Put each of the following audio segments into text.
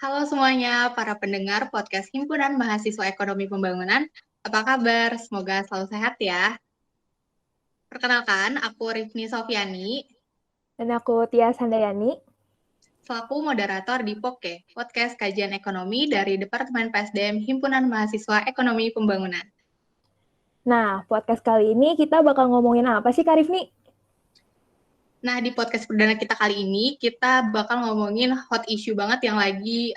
Halo semuanya, para pendengar podcast Himpunan Mahasiswa Ekonomi Pembangunan. Apa kabar? Semoga selalu sehat ya. Perkenalkan, aku Rifni Sofiani, Dan aku Tia Sandayani. selaku moderator di POKE, Podcast Kajian Ekonomi dari Departemen PSDM Himpunan Mahasiswa Ekonomi Pembangunan. Nah, podcast kali ini kita bakal ngomongin apa sih, Kak Rifni? Nah, di podcast perdana kita kali ini, kita bakal ngomongin hot issue banget yang lagi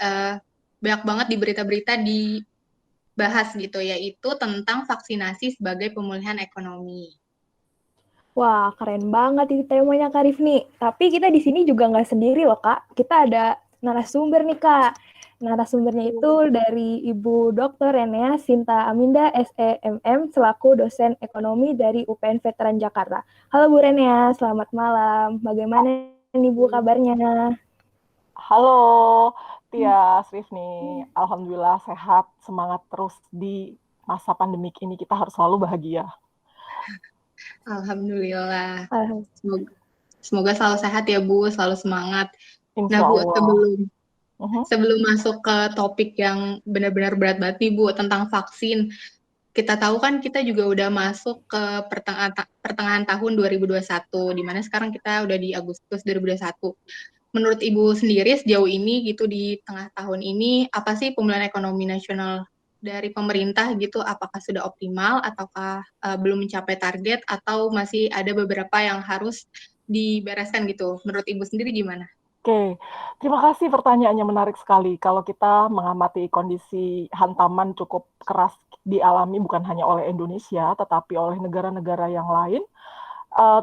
banyak banget di berita-berita dibahas gitu, yaitu tentang vaksinasi sebagai pemulihan ekonomi. Wah, keren banget ini temanya, Kak Rifni. Tapi kita di sini juga nggak sendiri loh, Kak. Kita ada narasumber nih, Kak. Narasumbernya itu dari Ibu Dr. Renea Sinta Aminda, SEMM, selaku dosen ekonomi dari UPN Veteran Jakarta. Halo Bu Renea, selamat malam. Bagaimana nih Bu kabarnya? Halo, Tia, Rifni. Alhamdulillah sehat, semangat terus di masa pandemik ini. Kita harus selalu bahagia. Alhamdulillah. Alhamdulillah. Semoga selalu sehat ya Bu, selalu semangat. Insya Nah Bu, Allah. sebelum masuk ke topik yang benar-benar berat banget nih Bu, tentang vaksin. Kita tahu kan kita juga udah masuk ke pertengahan tahun 2021, di mana sekarang kita udah di Agustus 2021. Menurut Ibu sendiri sejauh ini gitu di tengah tahun ini, apa sih pemulihan ekonomi nasional dari pemerintah gitu? Apakah sudah optimal ataukah belum mencapai target atau masih ada beberapa yang harus dibereskan gitu? Menurut Ibu sendiri gimana? Oke, terima kasih pertanyaannya menarik sekali. Kalau kita mengamati kondisi hantaman cukup keras dialami bukan hanya oleh Indonesia, tetapi oleh negara-negara yang lain,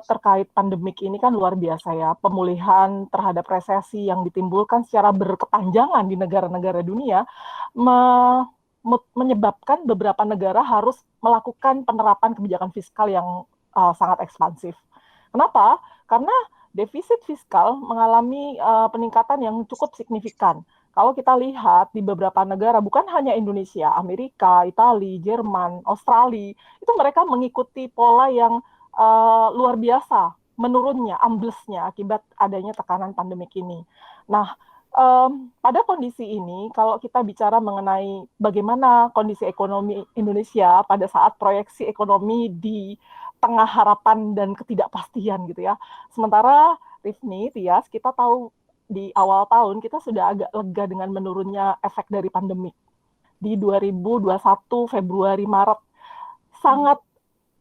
terkait pandemik ini kan luar biasa ya. Pemulihan terhadap resesi yang ditimbulkan secara berkepanjangan di negara-negara dunia menyebabkan beberapa negara harus melakukan penerapan kebijakan fiskal yang sangat ekspansif. Kenapa? Karena defisit fiskal mengalami peningkatan yang cukup signifikan. Kalau kita lihat di beberapa negara, bukan hanya Indonesia, Amerika, Italia, Jerman, Australia, itu mereka mengikuti pola yang luar biasa menurunnya, amblesnya akibat adanya tekanan pandemik ini. Nah, pada kondisi ini, kalau kita bicara mengenai bagaimana kondisi ekonomi Indonesia pada saat proyeksi ekonomi di tengah harapan dan ketidakpastian gitu ya. Sementara Rifni, Tias, kita tahu di awal tahun kita sudah agak lega dengan menurunnya efek dari pandemik. Di 2021 Februari Maret sangat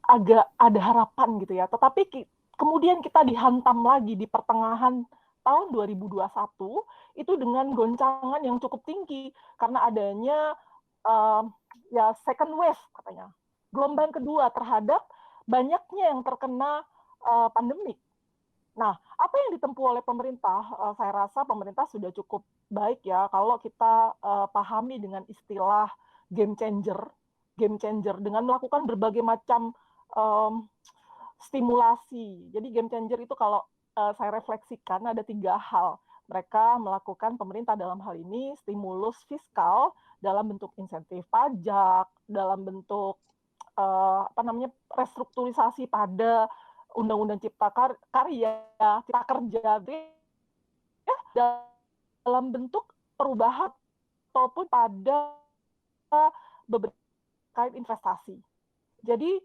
agak ada harapan gitu ya. Tetapi kemudian kita dihantam lagi di pertengahan tahun 2021 itu dengan goncangan yang cukup tinggi karena adanya ya second wave katanya. Gelombang kedua terhadap banyaknya yang terkena pandemik. Nah, apa yang ditempuh oleh pemerintah? Saya rasa pemerintah sudah cukup baik ya kalau kita pahami dengan istilah game changer dengan melakukan berbagai macam stimulasi. Jadi game changer itu kalau saya refleksikan ada 3 hal. Mereka melakukan pemerintah dalam hal ini stimulus fiskal dalam bentuk insentif pajak, dalam bentuk restrukturisasi pada Undang-Undang Cipta Karya, Cipta Kerja, ya, dalam bentuk perubahan ataupun pada beberapa kait investasi. Jadi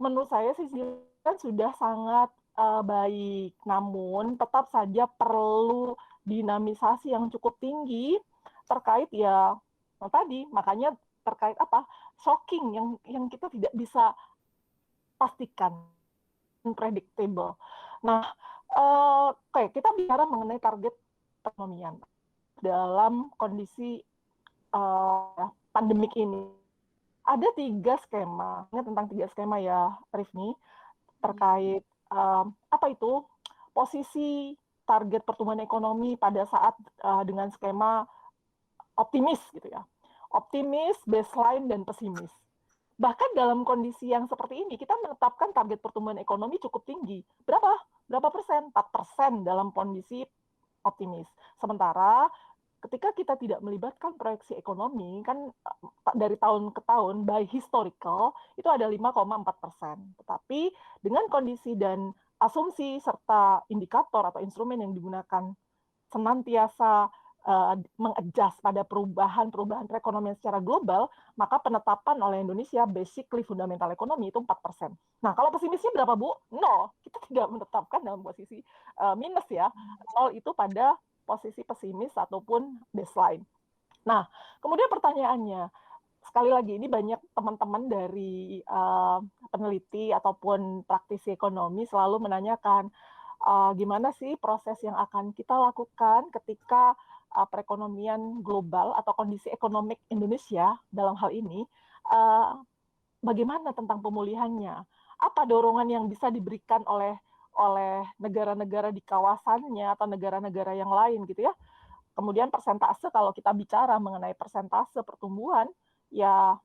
menurut saya sih kan sudah sangat baik, namun tetap saja perlu dinamisasi yang cukup tinggi terkait ya tadi, makanya terkait apa shocking yang kita tidak bisa pastikan, unpredictable. Nah, oke, kita bicara mengenai target perekonomian dalam kondisi pandemik ini. Ada 3 skema, tentang 3 skema ya, Rifni, terkait apa itu posisi target pertumbuhan ekonomi pada saat dengan skema optimis gitu ya. Optimis, baseline, dan pesimis. Bahkan dalam kondisi yang seperti ini, kita menetapkan target pertumbuhan ekonomi cukup tinggi. Berapa? Berapa persen? 4% dalam kondisi optimis. Sementara ketika kita tidak melibatkan proyeksi ekonomi, kan dari tahun ke tahun, by historical, itu ada 5,4%. Tetapi dengan kondisi dan asumsi serta indikator atau instrumen yang digunakan senantiasa mengadjust pada perubahan perekonomian secara global, maka penetapan oleh Indonesia basically fundamental ekonomi itu 4%. Nah, kalau pesimisnya berapa, Bu? 0. Kita tidak menetapkan dalam posisi minus ya. 0 itu pada posisi pesimis ataupun baseline. Nah, kemudian pertanyaannya, sekali lagi ini banyak teman-teman dari peneliti ataupun praktisi ekonomi selalu menanyakan, gimana sih proses yang akan kita lakukan ketika perekonomian global atau kondisi ekonomi Indonesia dalam hal ini, bagaimana tentang pemulihannya? Apa dorongan yang bisa diberikan oleh negara-negara di kawasannya atau negara-negara yang lain gitu ya? Kemudian persentase, kalau kita bicara mengenai persentase pertumbuhan, ya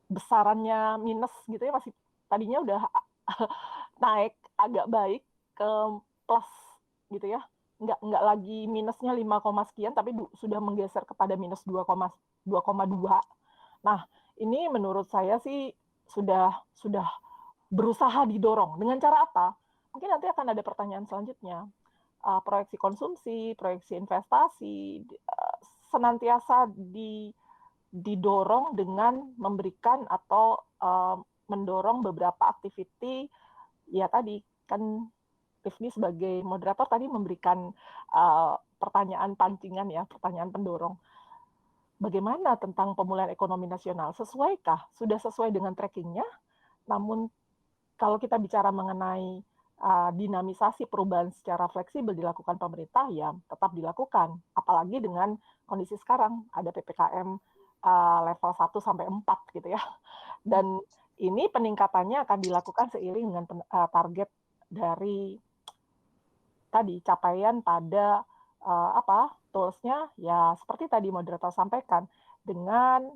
besarannya minus gitu ya, masih tadinya udah naik agak baik ke plus gitu ya, nggak lagi minusnya 5, sekian, tapi sudah menggeser kepada minus 2,2. Nah, ini menurut saya sih sudah berusaha didorong. Dengan cara apa? Mungkin nanti akan ada pertanyaan selanjutnya. Proyeksi konsumsi, proyeksi investasi, senantiasa didorong dengan memberikan atau mendorong beberapa aktiviti, ya tadi kan Rifni sebagai moderator tadi memberikan pertanyaan pancingan ya, pertanyaan pendorong. Bagaimana tentang pemulihan ekonomi nasional? Sesuaikah? Sudah sesuai dengan trackingnya? Namun kalau kita bicara mengenai dinamisasi perubahan secara fleksibel dilakukan pemerintah, ya tetap dilakukan. Apalagi dengan kondisi sekarang, ada PPKM level 1 sampai 4 gitu ya. Dan ini peningkatannya akan dilakukan seiring dengan target dari tadi capaian pada tools-nya, ya seperti tadi moderator sampaikan, dengan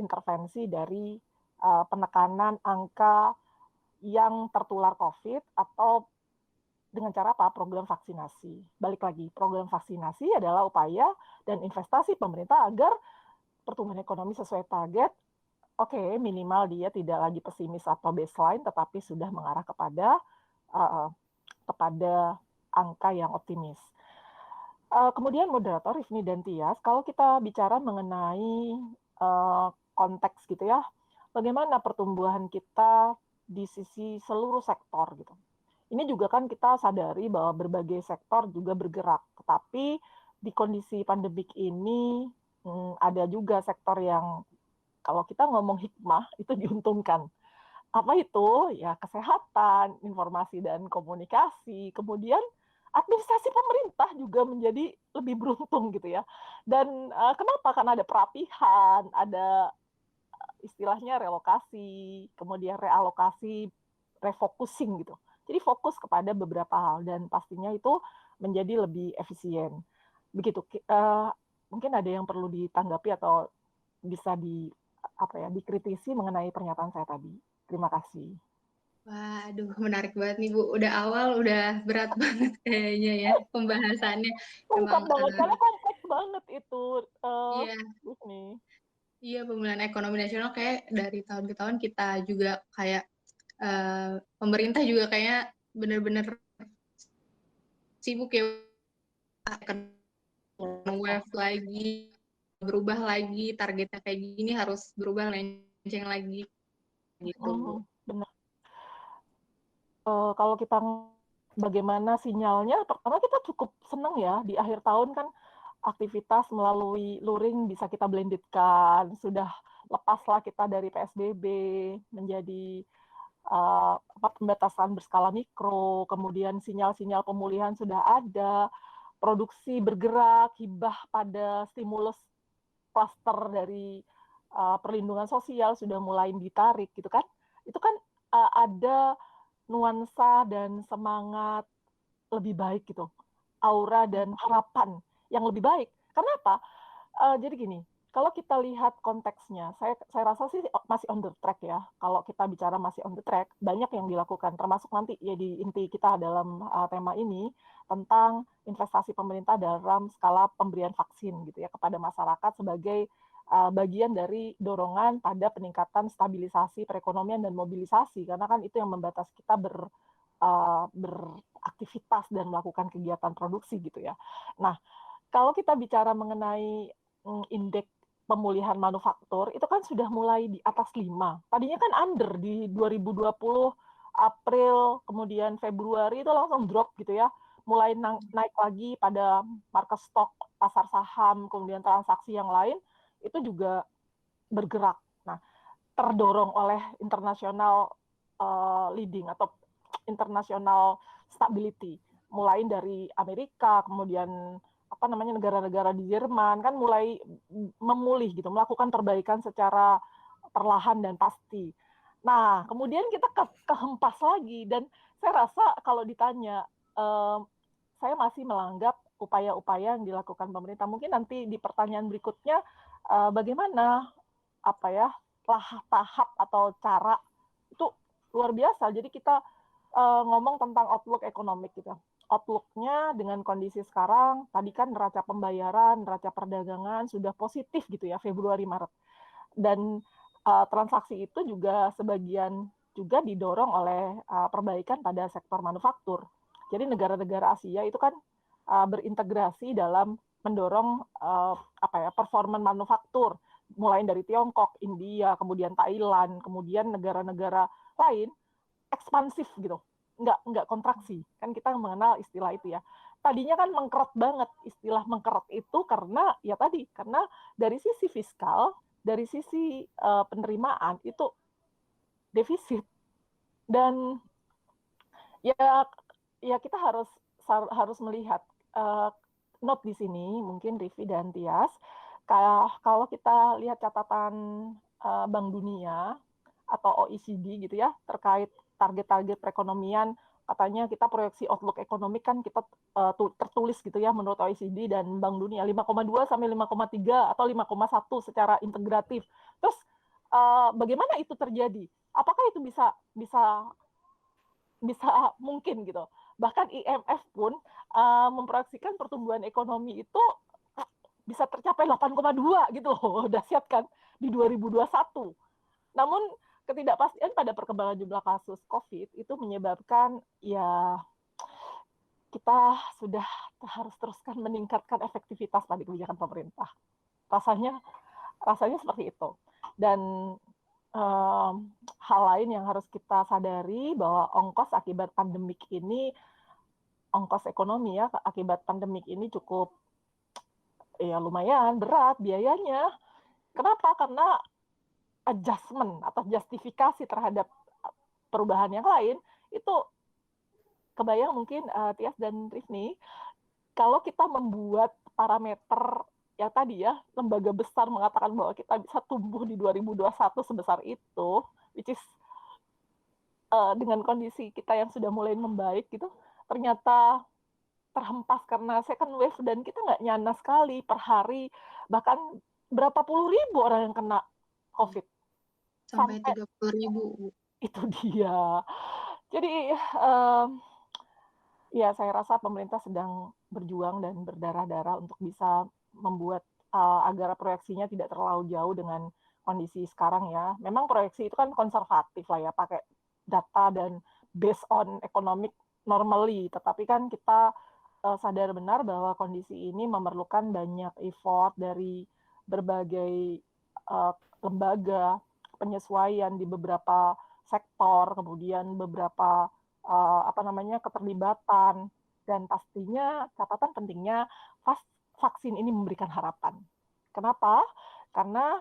intervensi dari penekanan angka yang tertular COVID atau dengan cara apa? Program vaksinasi. Balik lagi, program vaksinasi adalah upaya dan investasi pemerintah agar pertumbuhan ekonomi sesuai target. Oke, minimal dia tidak lagi pesimis atau baseline, tetapi sudah mengarah kepada angka yang optimis. Kemudian moderator Rifni dan Tias, kalau kita bicara mengenai konteks gitu ya, bagaimana pertumbuhan kita di sisi seluruh sektor gitu. Ini juga kan kita sadari bahwa berbagai sektor juga bergerak, tetapi di kondisi pandemik ini ada juga sektor yang kalau kita ngomong hikmah itu diuntungkan. Apa itu? Ya kesehatan, informasi dan komunikasi, kemudian administrasi pemerintah juga menjadi lebih beruntung gitu ya. Dan kenapa? Karena ada perapihan, ada istilahnya relokasi, kemudian realokasi, refocusing gitu. Jadi fokus kepada beberapa hal dan pastinya itu menjadi lebih efisien. Begitu. Mungkin ada yang perlu ditanggapi atau bisa dikritisi mengenai pernyataan saya tadi. Terima kasih. Waduh, menarik banget nih Bu. Udah awal udah berat banget kayaknya ya pembahasannya. Lengkap Emang banget, karena kompleks banget itu. iya. Ini. Iya, pemulihan ekonomi nasional kayak dari tahun ke tahun kita juga kayak pemerintah juga kayak bener-bener sibuk ya akan wave lagi, berubah lagi, targetnya kayak gini harus berubah lenceng lagi gitu. Benar. Kalau kita bagaimana sinyalnya, pertama kita cukup senang ya di akhir tahun kan aktivitas melalui luring bisa kita blendedkan, sudah lepaslah kita dari PSBB menjadi pembatasan berskala mikro, kemudian sinyal-sinyal pemulihan sudah ada, produksi bergerak, hibah pada stimulus klaster dari perlindungan sosial sudah mulai ditarik gitu kan. Itu kan ada nuansa dan semangat lebih baik gitu, aura dan harapan yang lebih baik. Karena apa? Jadi gini, kalau kita lihat konteksnya, saya rasa sih masih on the track ya. Kalau kita bicara masih on the track, banyak yang dilakukan, termasuk nanti ya di inti kita dalam tema ini tentang investasi pemerintah dalam skala pemberian vaksin gitu ya kepada masyarakat sebagai bagian dari dorongan pada peningkatan stabilisasi perekonomian dan mobilisasi, karena kan itu yang membatasi kita beraktivitas dan melakukan kegiatan produksi gitu ya. Nah, kalau kita bicara mengenai indeks pemulihan manufaktur, itu kan sudah mulai di atas 5. Tadinya kan under di 2020, April, kemudian Februari itu langsung drop gitu ya. Mulai naik lagi pada market stock, pasar saham, kemudian transaksi yang lain, itu juga bergerak. Nah, terdorong oleh international leading atau international stability. Mulai dari Amerika, kemudian negara-negara di Jerman kan mulai memulih gitu, melakukan perbaikan secara perlahan dan pasti. Nah, kemudian kita kehempas lagi, dan saya rasa kalau ditanya, saya masih menganggap upaya-upaya yang dilakukan pemerintah. Mungkin nanti di pertanyaan berikutnya, bagaimana tahap atau cara itu luar biasa. Jadi kita ngomong tentang outlook ekonomik gitu. Outlook-nya dengan kondisi sekarang, tadi kan neraca pembayaran, neraca perdagangan sudah positif gitu ya, Februari Maret. Dan transaksi itu juga sebagian juga didorong oleh perbaikan pada sektor manufaktur. Jadi negara-negara Asia itu kan berintegrasi dalam mendorong performa manufaktur, mulai dari Tiongkok, India, kemudian Thailand, kemudian negara-negara lain ekspansif gitu, nggak kontraksi. Kan kita mengenal istilah itu ya. Tadinya kan mengkeret banget, istilah mengkeret itu karena ya tadi, karena dari sisi fiskal, dari sisi penerimaan itu defisit. Dan ya kita harus melihat note di sini, mungkin Rivi dan Tias, kalau kita lihat catatan Bank Dunia atau OECD gitu ya, terkait target-target perekonomian, katanya kita proyeksi outlook ekonomi kan kita tertulis gitu ya menurut OECD dan Bank Dunia 5,2 sampai 5,3 atau 5,1 secara integratif. Terus bagaimana itu terjadi? Apakah itu bisa mungkin gitu? Bahkan IMF pun memproyeksikan pertumbuhan ekonomi itu bisa tercapai 8,2 gitu loh, dahsyat kan di 2021. Namun ketidakpastian pada perkembangan jumlah kasus COVID itu menyebabkan ya kita sudah harus teruskan meningkatkan efektivitas pada kebijakan pemerintah. Rasanya seperti itu. Dan hal lain yang harus kita sadari bahwa ongkos ekonomi ya akibat pandemik ini cukup ya lumayan berat biayanya. Kenapa? Karena adjustment atau justifikasi terhadap perubahan yang lain itu kebayang mungkin Tias dan Rifni, kalau kita membuat parameter yang tadi ya, lembaga besar mengatakan bahwa kita bisa tumbuh di 2021 sebesar itu, which is dengan kondisi kita yang sudah mulai membaik gitu, ternyata terhempas karena second wave dan kita nggak nyana sekali per hari, bahkan berapa puluh ribu orang yang kena COVID. Sampai 30.000. Itu dia. Jadi ya saya rasa pemerintah sedang berjuang dan berdarah-darah untuk bisa membuat agar proyeksinya tidak terlalu jauh dengan kondisi sekarang ya. Memang proyeksi itu kan konservatif lah ya, pakai data dan based on economic normally. Tetapi kan kita sadar benar bahwa kondisi ini memerlukan banyak effort dari berbagai lembaga, penyesuaian di beberapa sektor, kemudian beberapa keterlibatan, dan pastinya catatan pentingnya vaksin ini memberikan harapan. Kenapa? Karena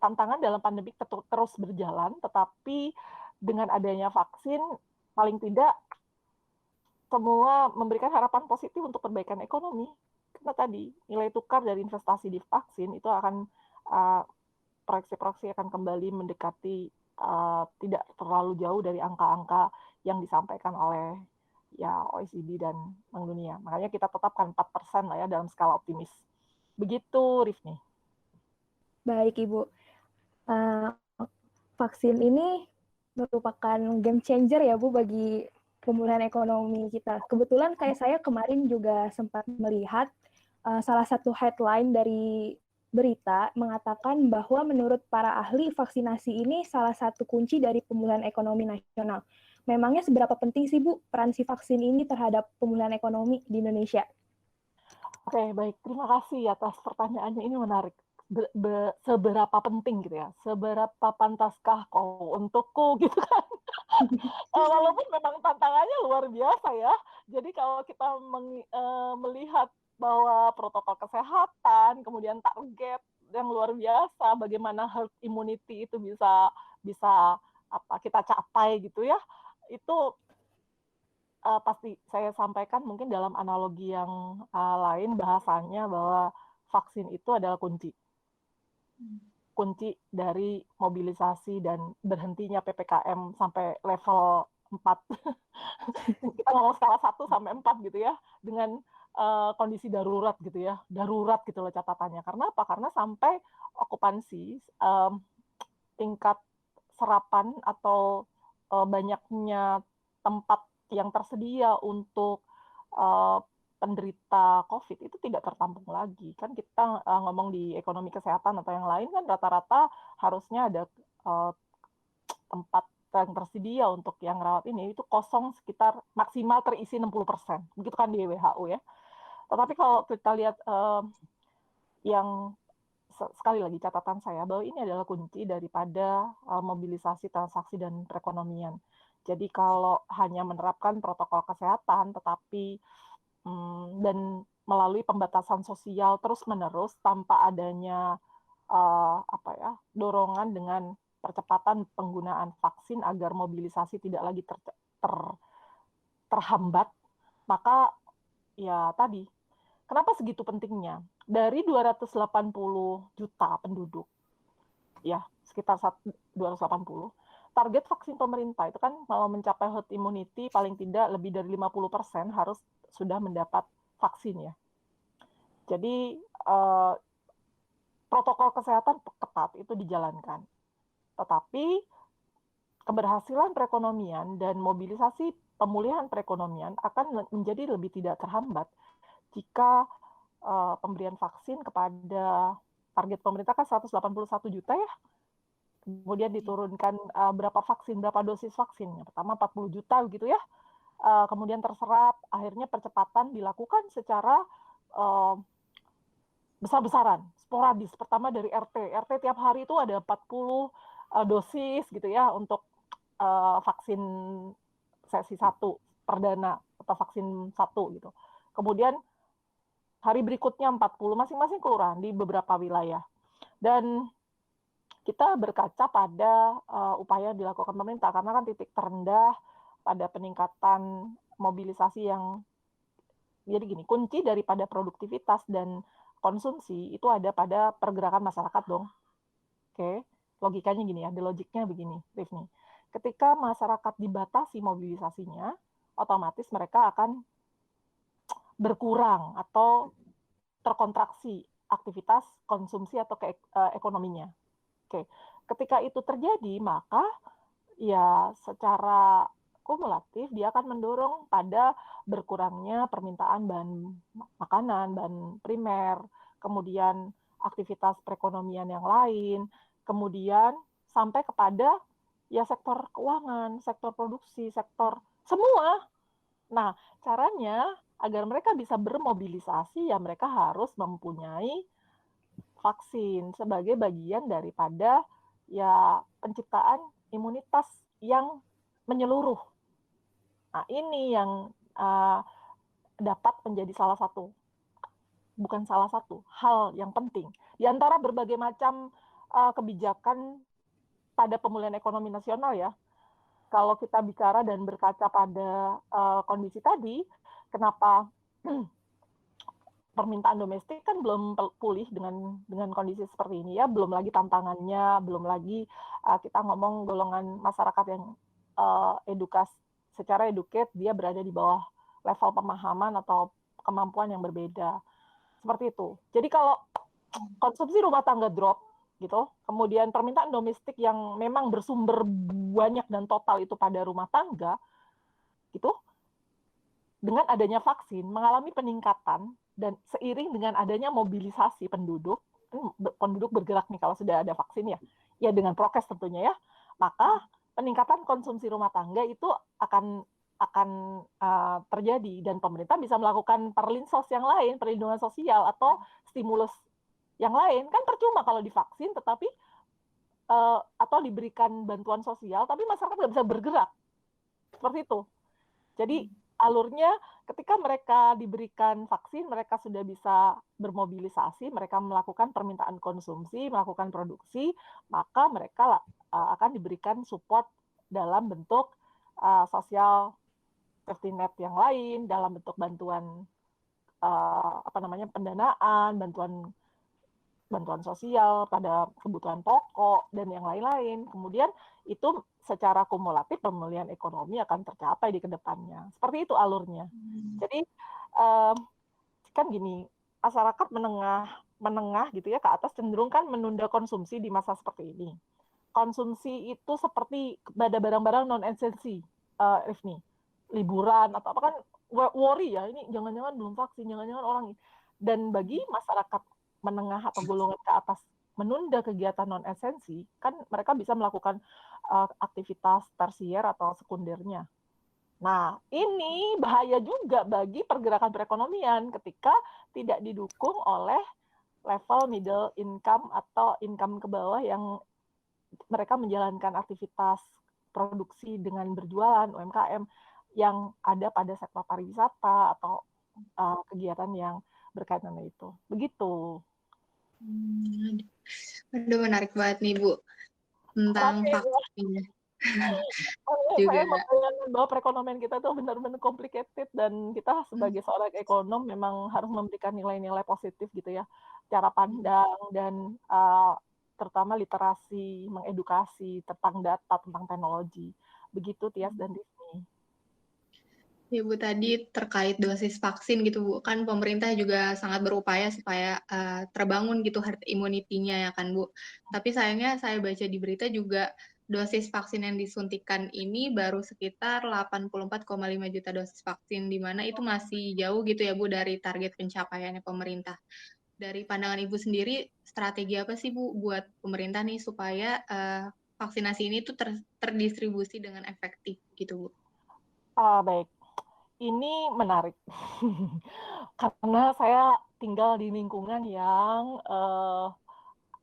tantangan dalam pandemi terus berjalan, tetapi dengan adanya vaksin paling tidak semua memberikan harapan positif untuk perbaikan ekonomi. Karena tadi nilai tukar dari investasi di vaksin itu akan proyeksi-proyeksi akan kembali mendekati tidak terlalu jauh dari angka-angka yang disampaikan oleh ya OECD dan Bank Dunia. Makanya kita tetapkan 4% lah ya dalam skala optimis. Begitu, Rifni. Baik, Ibu. Vaksin ini merupakan game changer ya, Bu, bagi pemulihan ekonomi kita. Kebetulan kayak saya kemarin juga sempat melihat salah satu headline dari berita mengatakan bahwa menurut para ahli vaksinasi ini salah satu kunci dari pemulihan ekonomi nasional. Memangnya seberapa penting sih Bu peran si vaksin ini terhadap pemulihan ekonomi di Indonesia? Oke, baik. Terima kasih atas pertanyaannya. Ini menarik. Seberapa penting gitu ya? Seberapa pantaskah kau untukku gitu kan? Walaupun memang tantangannya luar biasa ya. Jadi kalau kita melihat bahwa protokol kesehatan, kemudian target yang luar biasa, bagaimana herd immunity itu bisa bisa apa kita capai gitu ya, itu pasti saya sampaikan mungkin dalam analogi yang lain bahasanya bahwa vaksin itu adalah kunci dari mobilisasi dan berhentinya PPKM sampai level 4. Kita ngomong skala 1 sampai 4 gitu ya, dengan kondisi darurat gitu ya, darurat gitu loh catatannya. Karena apa? Karena sampai okupansi, tingkat serapan atau banyaknya tempat yang tersedia untuk uh, penderita COVID itu tidak tertampung lagi. Kan kita ngomong di ekonomi kesehatan atau yang lain kan rata-rata harusnya ada uh, tempat yang tersedia untuk yang rawat ini itu kosong sekitar maksimal terisi 60%. Begitu kan di WHO ya. Tetapi kalau kita lihat yang sekali lagi catatan saya bahwa ini adalah kunci daripada mobilisasi transaksi dan perekonomian. Jadi kalau hanya menerapkan protokol kesehatan tetapi dan melalui pembatasan sosial terus-menerus tanpa adanya apa ya dorongan dengan percepatan penggunaan vaksin agar mobilisasi tidak lagi terhambat, maka ya tadi kenapa segitu pentingnya? Dari 280 juta penduduk, ya sekitar 280, target vaksin pemerintah itu kan kalau mencapai herd immunity paling tidak lebih dari 50% harus sudah mendapat vaksin ya. Jadi protokol kesehatan ketat itu dijalankan. Tetapi keberhasilan perekonomian dan mobilisasi pemulihan perekonomian akan menjadi lebih tidak terhambat jika pemberian vaksin kepada target pemerintah kan 181 juta ya. Kemudian diturunkan berapa vaksin, berapa dosis vaksin. Yang pertama 40 juta gitu ya. Kemudian terserap, akhirnya percepatan dilakukan secara besar-besaran, sporadis. Pertama dari RT tiap hari itu ada 40 dosis gitu ya untuk vaksin sesi 1 perdana atau vaksin 1 gitu. Kemudian hari berikutnya 40 masing-masing kelurahan di beberapa wilayah. Dan kita berkaca pada upaya yang dilakukan pemerintah karena kan titik terendah pada peningkatan mobilisasi yang jadi gini, kunci daripada produktivitas dan konsumsi itu ada pada pergerakan masyarakat dong. Oke, logikanya gini ya, ada logiknya begini, Rifni. Ketika masyarakat dibatasi mobilisasinya, otomatis mereka akan berkurang atau terkontraksi aktivitas konsumsi atau ekonominya. Oke, ketika itu terjadi, maka ya secara kumulatif dia akan mendorong pada berkurangnya permintaan bahan makanan, bahan primer, kemudian aktivitas perekonomian yang lain, kemudian sampai kepada ya sektor keuangan, sektor produksi, sektor semua. Nah, caranya agar mereka bisa bermobilisasi ya mereka harus mempunyai vaksin sebagai bagian daripada ya penciptaan imunitas yang menyeluruh. Nah, ini yang dapat menjadi bukan salah satu hal yang penting di antara berbagai macam kebijakan pada pemulihan ekonomi nasional ya. Kalau kita bicara dan berkaca pada kondisi tadi, kenapa permintaan domestik kan belum pulih dengan kondisi seperti ini ya, belum lagi tantangannya, belum lagi kita ngomong golongan masyarakat yang secara educate dia berada di bawah level pemahaman atau kemampuan yang berbeda. Seperti itu. Jadi kalau konsumsi rumah tangga drop gitu, kemudian permintaan domestik yang memang bersumber banyak dan total itu pada rumah tangga gitu, dengan adanya vaksin mengalami peningkatan dan seiring dengan adanya mobilisasi penduduk bergerak nih kalau sudah ada vaksin ya dengan prokes tentunya ya, maka peningkatan konsumsi rumah tangga itu akan akan terjadi, dan pemerintah bisa melakukan perlinsos yang lain, perlindungan sosial atau stimulus yang lain. Kan percuma kalau divaksin tetapi atau diberikan bantuan sosial tapi masyarakat nggak bisa bergerak, seperti itu. Jadi alurnya ketika mereka diberikan vaksin, mereka sudah bisa bermobilisasi, mereka melakukan permintaan konsumsi, melakukan produksi, maka mereka akan diberikan support dalam bentuk sosial safety net yang lain, dalam bentuk bantuan pendanaan, bantuan sosial pada kebutuhan pokok dan yang lain-lain. Kemudian itu secara kumulatif pemulihan ekonomi akan tercapai di kedepannya. Seperti itu alurnya. Jadi kan gini, masyarakat menengah gitu ya ke atas cenderung kan menunda konsumsi di masa seperti ini. Konsumsi itu seperti pada barang-barang non esensi, Rifni, liburan atau apa kan worry ya, ini jangan-jangan belum vaksin, jangan-jangan orang. Dan bagi masyarakat menengah atau golongan ke atas menunda kegiatan non esensi, kan mereka bisa melakukan aktivitas tersier atau sekundernya. Nah, ini bahaya juga bagi pergerakan perekonomian ketika tidak didukung oleh level middle income atau income ke bawah yang mereka menjalankan aktivitas produksi dengan berjualan UMKM yang ada pada sektor pariwisata atau kegiatan yang berkaitan dengan itu. Begitu. Aduh, menarik banget nih Bu tentang vaksin. Saya Juga membayangkan bahwa perekonomian kita tuh benar-benar complicated dan kita sebagai seorang ekonom memang harus memberikan nilai-nilai positif gitu ya, cara pandang dan terutama literasi, mengedukasi tentang data, tentang teknologi. Begitu Tias dan Disney. ya Bu, tadi terkait dosis vaksin gitu Bu, kan pemerintah juga sangat berupaya supaya terbangun gitu herd immunity-nya ya kan Bu. Tapi sayangnya saya baca di berita juga dosis vaksin yang disuntikan ini baru sekitar 84,5 juta dosis vaksin, di mana itu masih jauh gitu ya Bu dari target pencapaiannya pemerintah. Dari pandangan Ibu sendiri, strategi apa sih Bu buat pemerintah nih supaya vaksinasi ini tuh terdistribusi dengan efektif gitu Bu? Baik, ini menarik karena saya tinggal di lingkungan yang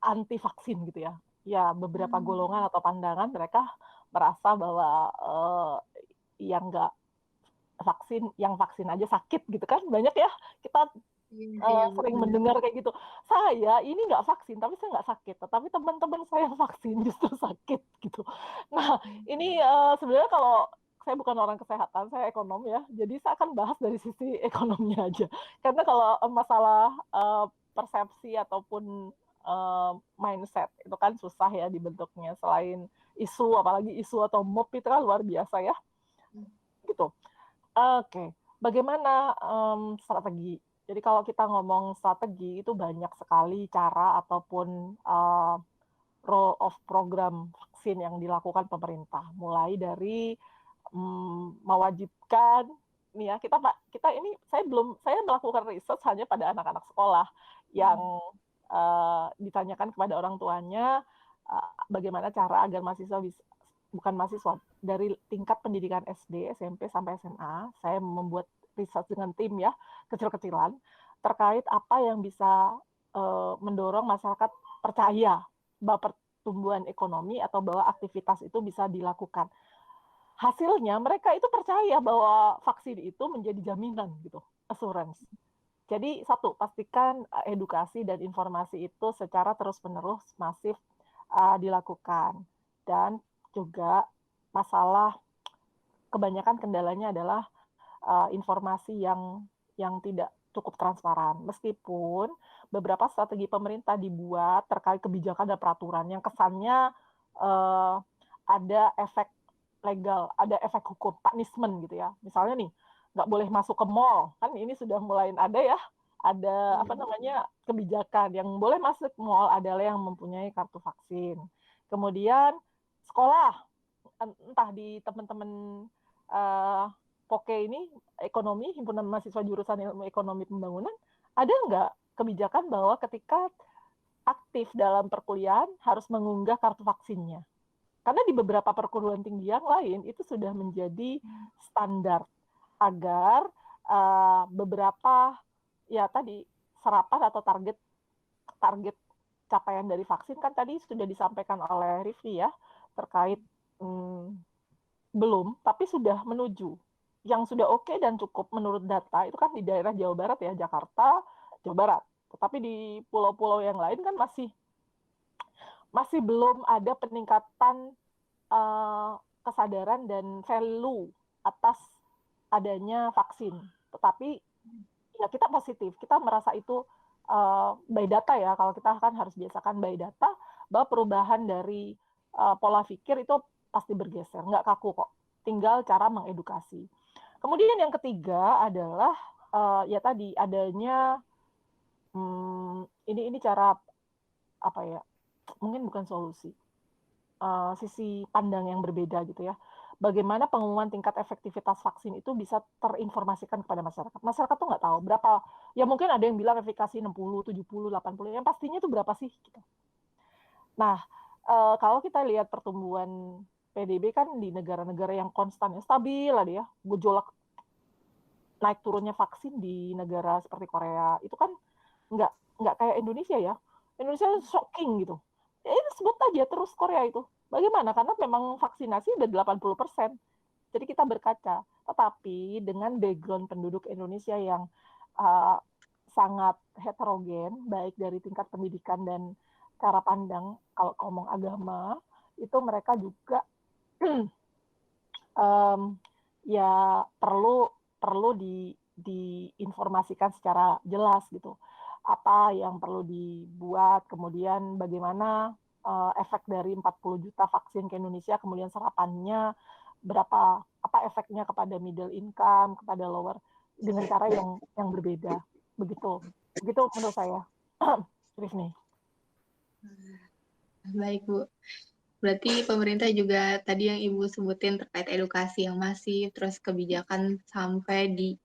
anti vaksin gitu ya. Ya beberapa golongan atau pandangan mereka merasa bahwa yang nggak vaksin, yang vaksin aja sakit gitu kan, banyak ya kita sering mendengar kayak gitu. Saya ini nggak vaksin, tapi saya nggak sakit. Tetapi teman-teman saya yang vaksin justru sakit gitu. Nah, ini sebenarnya kalau saya bukan orang kesehatan, saya ekonom ya. Jadi saya akan bahas dari sisi ekonominya aja. Karena kalau masalah persepsi ataupun mindset itu kan susah ya dibentuknya. Selain isu, apalagi isu atau mob itu kan luar biasa ya. Gitu. Oke. Bagaimana strategi? Jadi kalau kita ngomong strategi itu banyak sekali cara ataupun role of program vaksin yang dilakukan pemerintah. Mulai dari mewajibkan nih ya, kita ini saya melakukan research hanya pada anak-anak sekolah yang ditanyakan kepada orang tuanya bagaimana cara agar mahasiswa bisa, bukan mahasiswa, dari tingkat pendidikan SD, SMP sampai SMA, saya membuat riset dengan tim ya, kecil-kecilan, terkait apa yang bisa mendorong masyarakat percaya bahwa pertumbuhan ekonomi atau bahwa aktivitas itu bisa dilakukan. Hasilnya mereka itu percaya bahwa vaksin itu menjadi jaminan gitu, assurance. Jadi satu, pastikan edukasi dan informasi itu secara terus-menerus masif dilakukan. Dan juga masalah kebanyakan kendalanya adalah informasi yang tidak cukup transparan. Meskipun beberapa strategi pemerintah dibuat terkait kebijakan dan peraturan yang kesannya ada efek legal, ada efek hukum, punishment gitu ya. Misalnya nih, nggak boleh masuk ke mall, kan ini sudah mulai ada ya, ada kebijakan yang boleh masuk mall adalah yang mempunyai kartu vaksin. Kemudian sekolah, entah di teman-teman POKE ini, ekonomi, himpunan mahasiswa jurusan ilmu ekonomi pembangunan, ada nggak kebijakan bahwa ketika aktif dalam perkuliahan harus mengunggah kartu vaksinnya? Karena di beberapa perguruan tinggi yang lain itu sudah menjadi standar agar beberapa ya tadi serapan atau target capaian dari vaksin kan tadi sudah disampaikan oleh Rifki ya terkait belum, tapi sudah menuju. Yang sudah oke dan cukup menurut data itu kan di daerah Jawa Barat ya, Jakarta, Jawa Barat. Tetapi di pulau-pulau yang lain kan masih belum ada peningkatan kesadaran dan value atas adanya vaksin. Tetapi ya kita positif, kita merasa itu by data ya, kalau kita kan harus biasakan by data, bahwa perubahan dari pola pikir itu pasti bergeser, nggak kaku kok, tinggal cara mengedukasi. Kemudian yang ketiga adalah ya tadi adanya ini cara apa ya, mungkin bukan solusi, sisi pandang yang berbeda gitu ya. Bagaimana pengumuman tingkat efektivitas vaksin itu bisa terinformasikan kepada masyarakat. Masyarakat tuh nggak tahu berapa, ya mungkin ada yang bilang efikasi 60, 70, 80, yang pastinya itu berapa sih? Gitu. Nah, kalau kita lihat pertumbuhan PDB kan di negara-negara yang konstan, ya, stabil ada ya, gejolak naik turunnya vaksin di negara seperti Korea, itu kan nggak kayak Indonesia ya. Indonesia shocking gitu. Ya, sebut aja terus Korea itu. Bagaimana? Karena memang vaksinasi udah 80%. Jadi kita berkaca. Tetapi dengan background penduduk Indonesia yang sangat heterogen, baik dari tingkat pendidikan dan cara pandang, kalau ngomong agama, itu mereka juga ya perlu diinformasikan secara jelas gitu. Apa yang perlu dibuat, kemudian bagaimana efek dari 40 juta vaksin ke Indonesia, kemudian serapannya berapa, apa efeknya kepada middle income, kepada lower, dengan cara yang berbeda. Begitu menurut saya. Rifni. Baik, Bu. Berarti pemerintah juga tadi yang Ibu sebutin terkait edukasi yang masif, terus kebijakan sampai di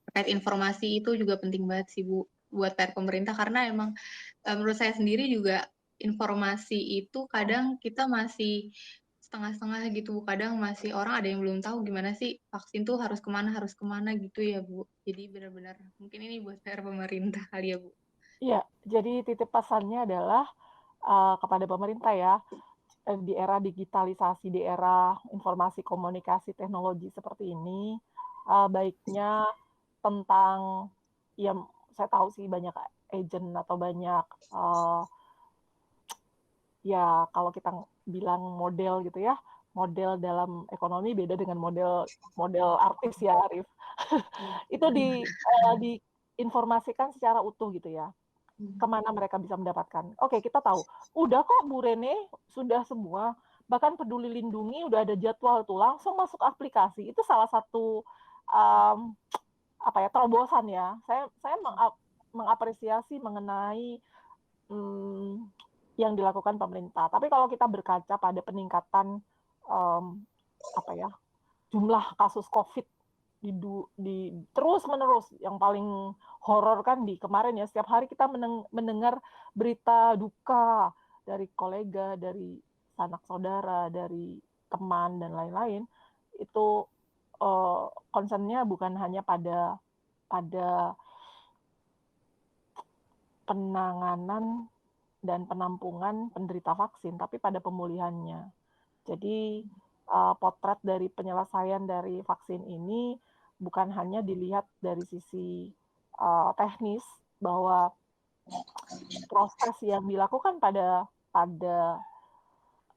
terkait informasi itu juga penting banget sih, Bu, buat PR pemerintah, karena emang menurut saya sendiri juga informasi itu kadang kita masih setengah-setengah gitu, Bu. Kadang masih orang ada yang belum tahu gimana sih vaksin tuh harus kemana gitu ya, Bu. Jadi benar-benar mungkin ini buat PR pemerintah kali ya, Bu. Iya, jadi titip pesannya adalah kepada pemerintah ya, di era digitalisasi, di era informasi komunikasi teknologi seperti ini, baiknya tentang, ya saya tahu sih banyak agent atau banyak, ya kalau kita bilang model gitu ya, model dalam ekonomi beda dengan model artis ya, Arif. Itu diinformasikan secara utuh gitu ya. Kemana mereka bisa mendapatkan. Oke, kita tahu. Udah kok Bu Rene, sudah semua. Bahkan Peduli Lindungi udah ada jadwal tuh, langsung masuk aplikasi. Itu salah satu terobosan ya. Saya mengapresiasi mengenai yang dilakukan pemerintah. Tapi kalau kita berkaca pada peningkatan jumlah kasus COVID di terus menerus, yang paling horor kan di kemarin ya, setiap hari kita mendengar berita duka dari kolega, dari sanak saudara, dari teman dan lain-lain. Itu concernnya bukan hanya pada penanganan dan penampungan penderita vaksin, tapi pada pemulihannya. Jadi potret dari penyelesaian dari vaksin ini bukan hanya dilihat dari sisi teknis, bahwa proses yang dilakukan pada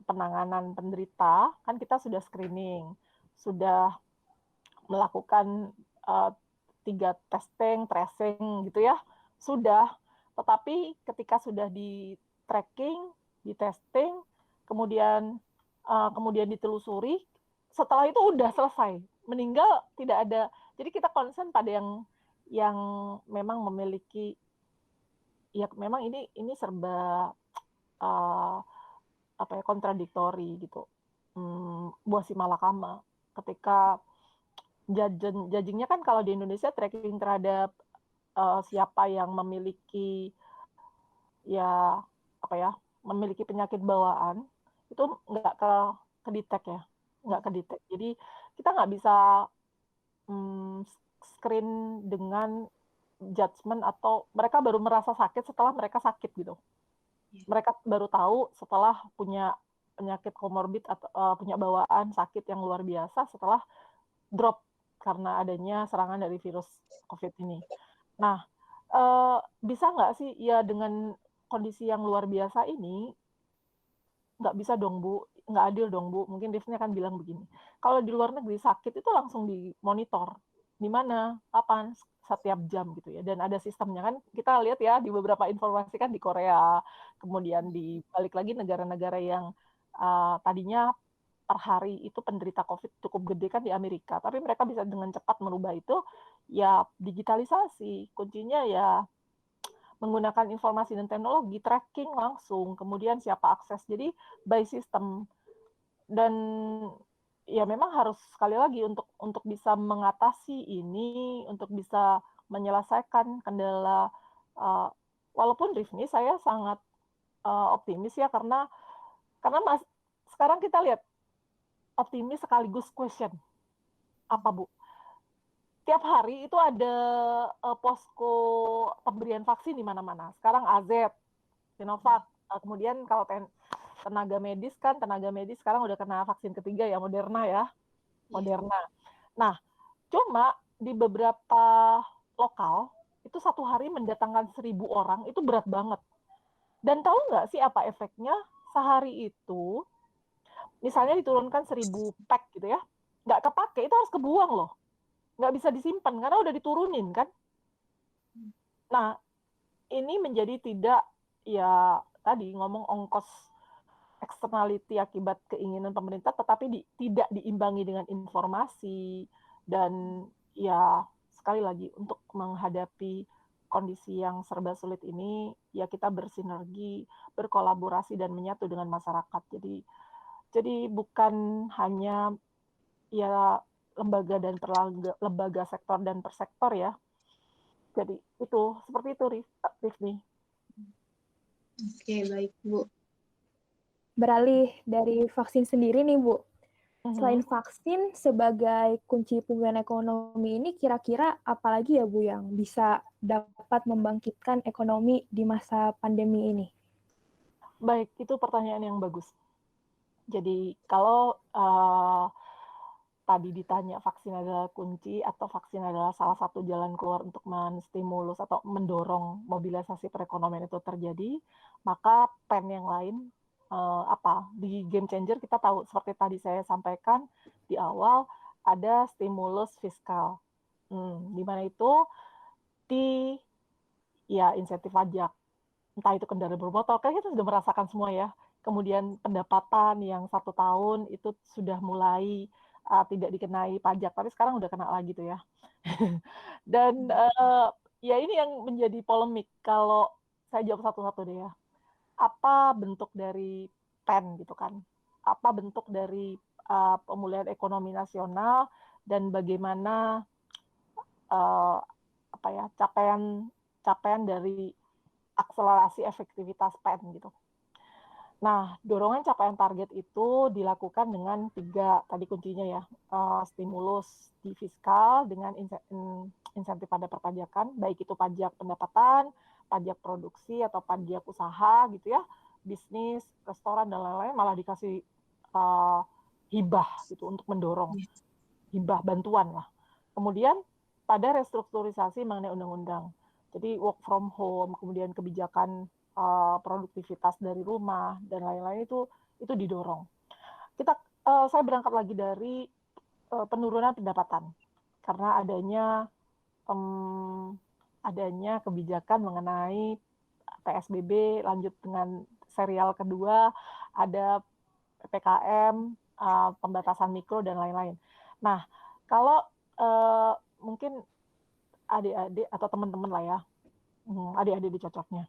penanganan penderita, kan kita sudah screening, sudah melakukan 3 testing, tracing gitu ya, sudah. Tetapi ketika sudah di tracking, di testing, kemudian ditelusuri, setelah itu udah selesai, meninggal tidak ada. Jadi kita concern pada yang memang memiliki, ya memang ini serba kontradiktori gitu, buah si malakama. Ketika judgingnya kan kalau di Indonesia tracking terhadap siapa yang memiliki memiliki penyakit bawaan, itu nggak ke-detect ya, nggak ke-detect. Jadi kita nggak bisa screen dengan judgement atau mereka baru merasa sakit setelah mereka sakit gitu. Mereka baru tahu setelah punya penyakit komorbid atau punya bawaan sakit yang luar biasa setelah drop karena adanya serangan dari virus COVID ini. Nah, bisa nggak sih ya dengan kondisi yang luar biasa ini, nggak bisa dong Bu, nggak adil dong Bu. Mungkin Devnya akan bilang begini, kalau di luar negeri sakit itu langsung dimonitor, di mana, kapan, setiap jam gitu ya. Dan ada sistemnya kan, kita lihat ya di beberapa informasi kan di Korea, kemudian di balik lagi negara-negara yang tadinya per hari itu penderita COVID cukup gede kan di Amerika, tapi mereka bisa dengan cepat merubah itu, ya digitalisasi. Kuncinya ya menggunakan informasi dan teknologi, tracking langsung, kemudian siapa akses. Jadi by system. Dan ya memang harus sekali lagi untuk bisa mengatasi ini, untuk bisa menyelesaikan kendala. Walaupun Rifni saya sangat optimis ya karena sekarang kita lihat optimis sekaligus question apa Bu? Tiap hari itu ada posko pemberian vaksin di mana-mana. Sekarang AZ, Sinovac, kemudian kalau tenaga medis sekarang udah kena vaksin ketiga ya, Moderna ya, Moderna. Nah, cuma di beberapa lokal itu satu hari mendatangkan 1.000 orang itu berat banget. Dan tahu nggak sih apa efeknya? Sehari itu, misalnya diturunkan 1.000 pack gitu ya, nggak kepake, itu harus kebuang loh. Nggak bisa disimpan karena udah diturunin kan. Nah, ini menjadi tidak, ya tadi ngomong ongkos externality akibat keinginan pemerintah, tetapi tidak diimbangi dengan informasi. Dan ya sekali lagi untuk menghadapi kondisi yang serba sulit ini, ya kita bersinergi, berkolaborasi dan menyatu dengan masyarakat. Jadi bukan hanya ya lembaga dan lembaga sektor dan persektor ya. Jadi itu seperti itu Rifni. Oke, baik Bu. Beralih dari vaksin sendiri nih Bu, selain vaksin sebagai kunci pemulihan ekonomi ini, kira-kira apalagi ya Bu yang bisa dapat membangkitkan ekonomi di masa pandemi ini? Baik, itu pertanyaan yang bagus. Jadi kalau tadi ditanya vaksin adalah kunci atau vaksin adalah salah satu jalan keluar untuk menstimulus atau mendorong mobilisasi perekonomian itu terjadi, maka pen yang lain di game changer kita tahu seperti tadi saya sampaikan di awal ada stimulus fiskal, di mana itu di ya insentif pajak, entah itu kendaraan bermotor, kan kita sudah merasakan semua ya. Kemudian pendapatan yang 1 tahun itu sudah mulai tidak dikenai pajak, tapi sekarang udah kena lagi tuh ya. Dan ya ini yang menjadi polemik. Kalau saya jawab satu-satu deh ya. Apa bentuk dari PEN gitu kan? Apa bentuk dari pemulihan ekonomi nasional dan bagaimana capaian dari akselerasi efektivitas PEN gitu. Nah, dorongan capaian target itu dilakukan dengan 3 tadi kuncinya ya, stimulus di fiskal dengan insentif pada perpajakan, baik itu pajak pendapatan, pajak produksi atau pajak usaha gitu ya, bisnis, restoran dan lain-lain malah dikasih hibah gitu untuk mendorong hibah bantuan lah. Kemudian pada restrukturisasi mengenai undang-undang. Jadi work from home, kemudian kebijakan produktivitas dari rumah dan lain-lain itu didorong. Saya berangkat lagi dari penurunan pendapatan karena adanya kebijakan mengenai PSBB, lanjut dengan serial kedua ada PPKM, pembatasan mikro dan lain-lain. Nah, kalau mungkin adik-adik atau teman-teman lah ya, adik-adik dicocoknya.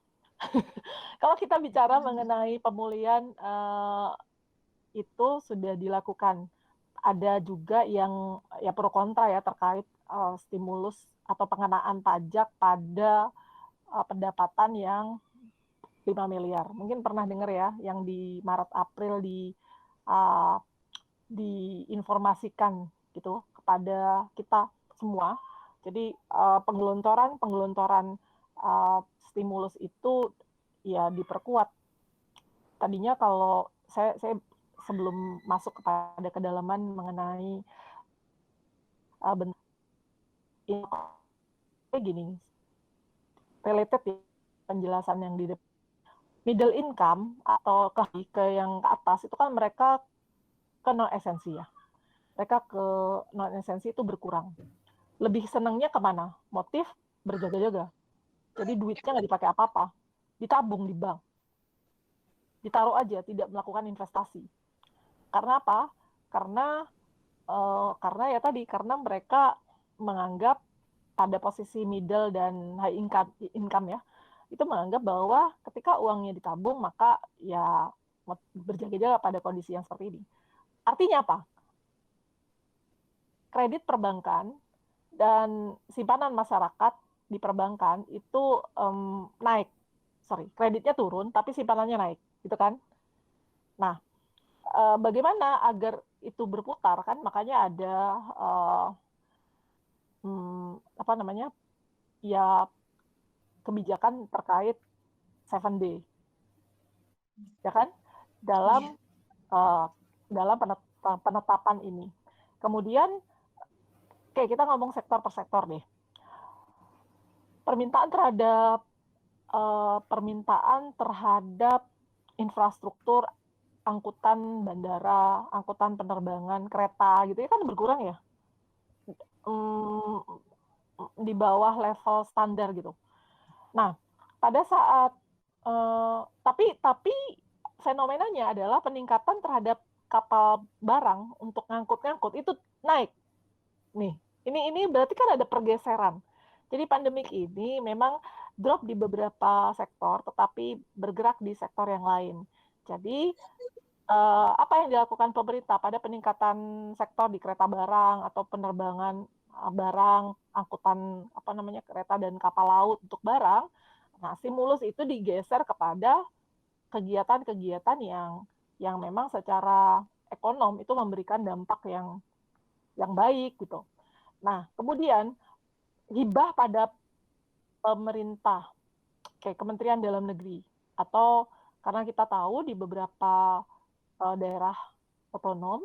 Kalau kita bicara mengenai pemulihan itu sudah dilakukan. Ada juga yang ya pro kontra ya terkait stimulus atau pengenaan pajak pada pendapatan yang 5 miliar. Mungkin pernah dengar ya yang di Maret April di diinformasikan gitu kepada kita semua. Jadi penggelontoran stimulus itu ya diperkuat. Tadinya kalau saya sebelum masuk kepada kedalaman mengenai bentuk gini, related ya penjelasan yang di middle income atau ke yang ke atas itu kan mereka ke non esensi ya. Mereka ke non esensi itu berkurang. Lebih senangnya kemana? Motif berjaga-jaga. Jadi duitnya nggak dipakai apa-apa, ditabung di bank, ditaruh aja, tidak melakukan investasi. Karena apa? Karena ya tadi, karena mereka menganggap pada posisi middle dan high income ya, itu menganggap bahwa ketika uangnya ditabung maka ya berjaga-jaga pada kondisi yang seperti ini. Artinya apa? Kredit perbankan dan simpanan masyarakat di perbankan itu naik. Kreditnya turun tapi simpanannya naik, gitu kan? Nah, bagaimana agar itu berputar kan? Makanya ada apa namanya? Ya kebijakan terkait 7D, ya kan? Dalam dalam penetapan ini. Kemudian, oke, kita ngomong sektor per sektor deh. Permintaan terhadap infrastruktur angkutan bandara, angkutan penerbangan, kereta gitu ya kan berkurang ya. Di bawah level standar gitu. Nah, pada saat tapi fenomenanya adalah peningkatan terhadap kapal barang untuk ngangkut-ngangkut itu naik. Nih, ini berarti kan ada pergeseran. Jadi pandemik ini memang drop di beberapa sektor, tetapi bergerak di sektor yang lain. Jadi apa yang dilakukan pemerintah pada peningkatan sektor di kereta barang atau penerbangan barang, angkutan apa namanya kereta dan kapal laut untuk barang. Nah, stimulus itu digeser kepada kegiatan-kegiatan yang memang secara ekonom itu memberikan dampak yang baik gitu. Nah, kemudian hibah pada pemerintah, kayak Kementerian Dalam Negeri, atau karena kita tahu di beberapa daerah otonom,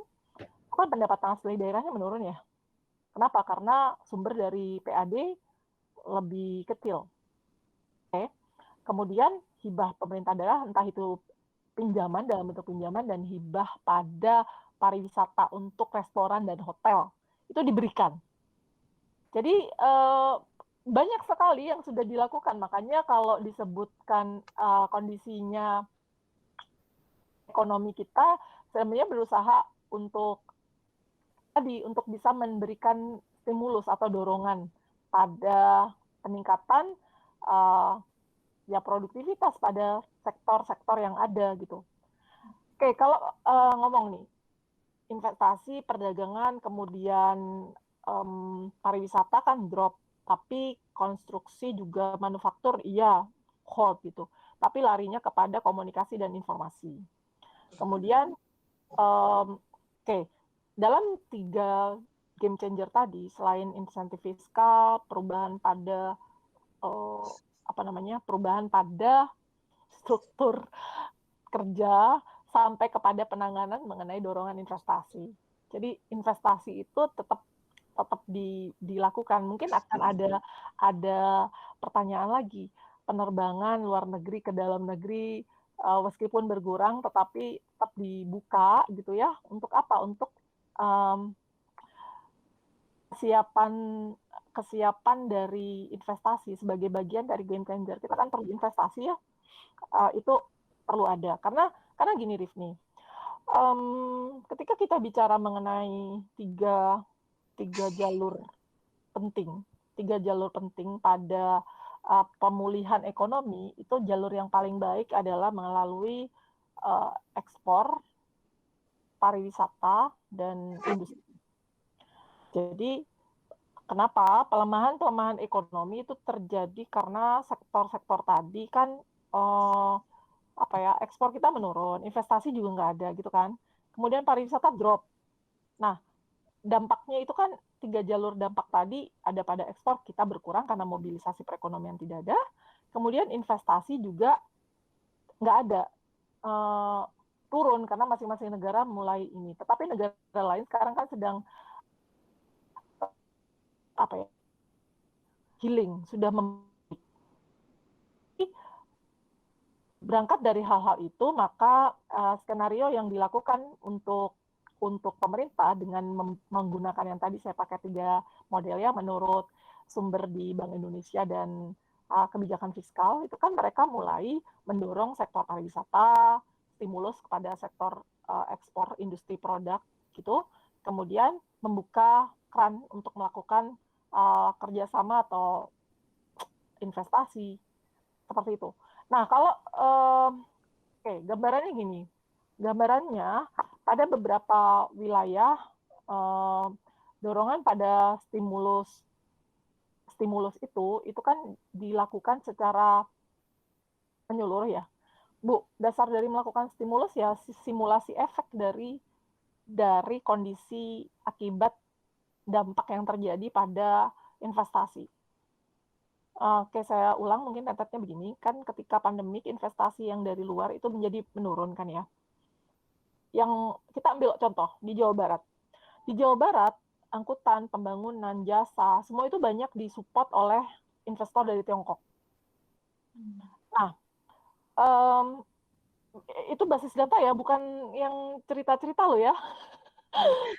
kan pendapatan asli daerahnya menurun ya. Kenapa? Karena sumber dari PAD lebih kecil. Oke. Kemudian hibah pemerintah daerah, entah itu pinjaman dalam bentuk pinjaman dan hibah pada pariwisata untuk restoran dan hotel, itu diberikan. Jadi banyak sekali yang sudah dilakukan. Makanya kalau disebutkan kondisinya ekonomi kita sebenarnya berusaha untuk bisa memberikan stimulus atau dorongan pada peningkatan ya produktivitas pada sektor-sektor yang ada gitu. Oke, kalau ngomong nih investasi, perdagangan, kemudian pariwisata kan drop, tapi konstruksi juga manufaktur iya hold gitu. Tapi larinya kepada komunikasi dan informasi. Kemudian dalam 3 game changer tadi, selain insentif fiskal, perubahan pada perubahan pada struktur kerja sampai kepada penanganan mengenai dorongan investasi. Jadi investasi itu tetap dilakukan. Mungkin akan ada pertanyaan lagi, penerbangan luar negeri ke dalam negeri meskipun berkurang tetapi tetap dibuka gitu ya. Untuk apa? Untuk kesiapan dari investasi sebagai bagian dari game changer. Kita kan perlu investasi ya, itu perlu ada. Karena gini Rifni, ketika kita bicara mengenai tiga jalur penting pada pemulihan ekonomi, itu jalur yang paling baik adalah melalui ekspor, pariwisata, dan industri. Jadi kenapa pelemahan ekonomi itu terjadi karena sektor-sektor tadi kan ekspor kita menurun, investasi juga nggak ada gitu kan. kemudian pariwisata drop. Nah, dampaknya itu kan 3 jalur dampak tadi ada pada ekspor kita berkurang karena mobilisasi perekonomian tidak ada, kemudian investasi juga nggak ada, turun karena masing-masing negara mulai ini. Tetapi negara lain sekarang kan sedang apa ya, healing, sudah berangkat dari hal-hal itu, maka skenario yang dilakukan untuk pemerintah dengan menggunakan yang tadi saya pakai 3 model ya, menurut sumber di Bank Indonesia dan kebijakan fiskal, itu kan mereka mulai mendorong sektor pariwisata, stimulus kepada sektor ekspor industri produk gitu, kemudian membuka keran untuk melakukan kerjasama atau investasi seperti itu. Nah, kalau gambarannya gini, gambarannya ada beberapa wilayah dorongan pada stimulus itu kan dilakukan secara menyeluruh ya. Bu, dasar dari melakukan stimulus ya simulasi efek dari kondisi akibat dampak yang terjadi pada investasi. Oke, saya ulang mungkin rentetnya begini, kan ketika pandemik investasi yang dari luar itu menjadi menurun kan ya. Yang kita ambil contoh di Jawa Barat. Di Jawa Barat, angkutan, pembangunan, jasa, semua itu banyak disupport oleh investor dari Tiongkok. Nah, itu basis data ya, bukan yang cerita-cerita loh ya.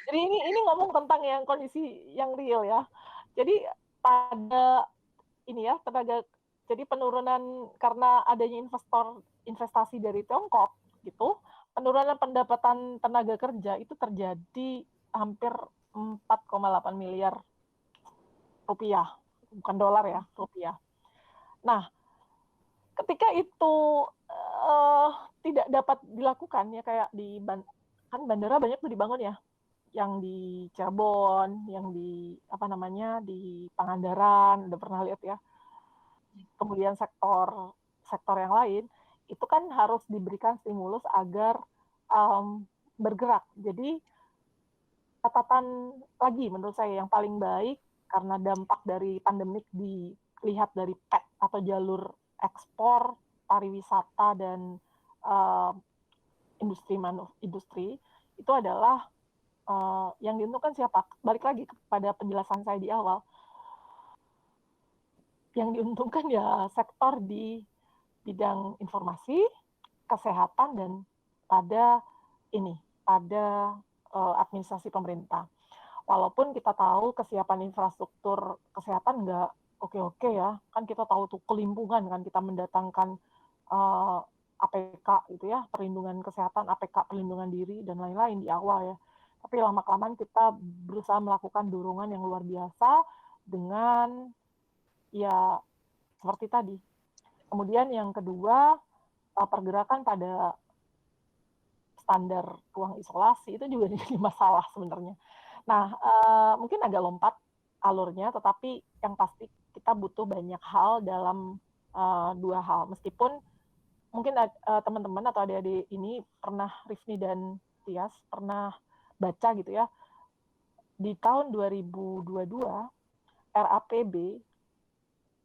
Jadi ini ngomong tentang yang kondisi yang real ya. Jadi pada ini ya jadi penurunan karena adanya investasi dari Tiongkok gitu, penurunan pendapatan tenaga kerja itu terjadi hampir 4,8 miliar rupiah, bukan dolar ya, rupiah. Nah, ketika itu tidak dapat dilakukan ya, kayak kan bandara banyak tuh dibangun ya, yang di Cirebon, yang di di Pangandaran, udah pernah lihat ya. Kemudian sektor yang lain itu kan harus diberikan stimulus agar bergerak. Jadi catatan lagi menurut saya yang paling baik karena dampak dari pandemik dilihat dari PET atau jalur ekspor, pariwisata dan industri itu adalah yang diuntungkan siapa? Balik lagi kepada penjelasan saya di awal. Yang diuntungkan ya sektor di bidang informasi, kesehatan, dan pada administrasi pemerintah. Walaupun kita tahu kesiapan infrastruktur kesehatan nggak oke-oke ya, kan kita tahu tuh kelimpungan kan kita mendatangkan APK itu ya, perlindungan kesehatan, APK perlindungan diri dan lain-lain di awal ya. Tapi lama-kelamaan kita berusaha melakukan dorongan yang luar biasa dengan ya seperti tadi. Kemudian yang kedua, pergerakan pada standar ruang isolasi itu juga jadi masalah sebenarnya. Nah, mungkin agak lompat alurnya, tetapi yang pasti kita butuh banyak hal dalam 2 hal. Meskipun mungkin teman-teman atau adik-adik ini pernah, Rifni dan Tias, pernah baca gitu ya, di tahun 2022, RAPB,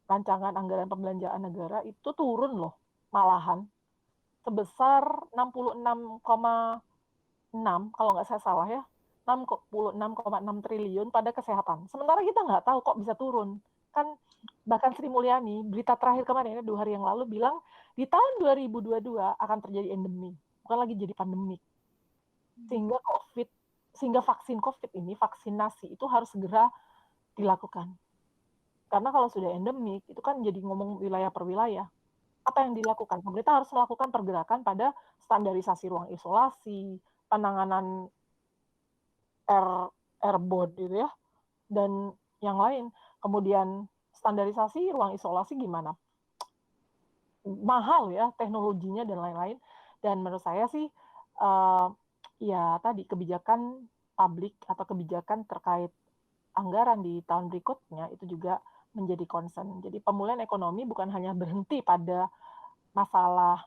Rancangan Anggaran Pembelanjaan Negara, itu turun loh, malahan, sebesar 66,6, kalau nggak saya salah ya, 66,6 triliun pada kesehatan. Sementara kita nggak tahu kok bisa turun. Kan bahkan Sri Mulyani, berita terakhir kemarin, 2 hari yang lalu, bilang di tahun 2022 akan terjadi endemi, bukan lagi jadi pandemik. Sehingga vaksin COVID ini, vaksinasi itu harus segera dilakukan. Karena kalau sudah endemik, itu kan jadi ngomong wilayah per wilayah. Apa yang dilakukan? Pemerintah harus melakukan pergerakan pada standarisasi ruang isolasi, penanganan airborne gitu ya, dan yang lain. Kemudian standarisasi ruang isolasi gimana? Mahal ya teknologinya dan lain-lain. Dan menurut saya sih ya tadi kebijakan publik atau kebijakan terkait anggaran di tahun berikutnya itu juga menjadi concern. Jadi pemulihan ekonomi bukan hanya berhenti pada masalah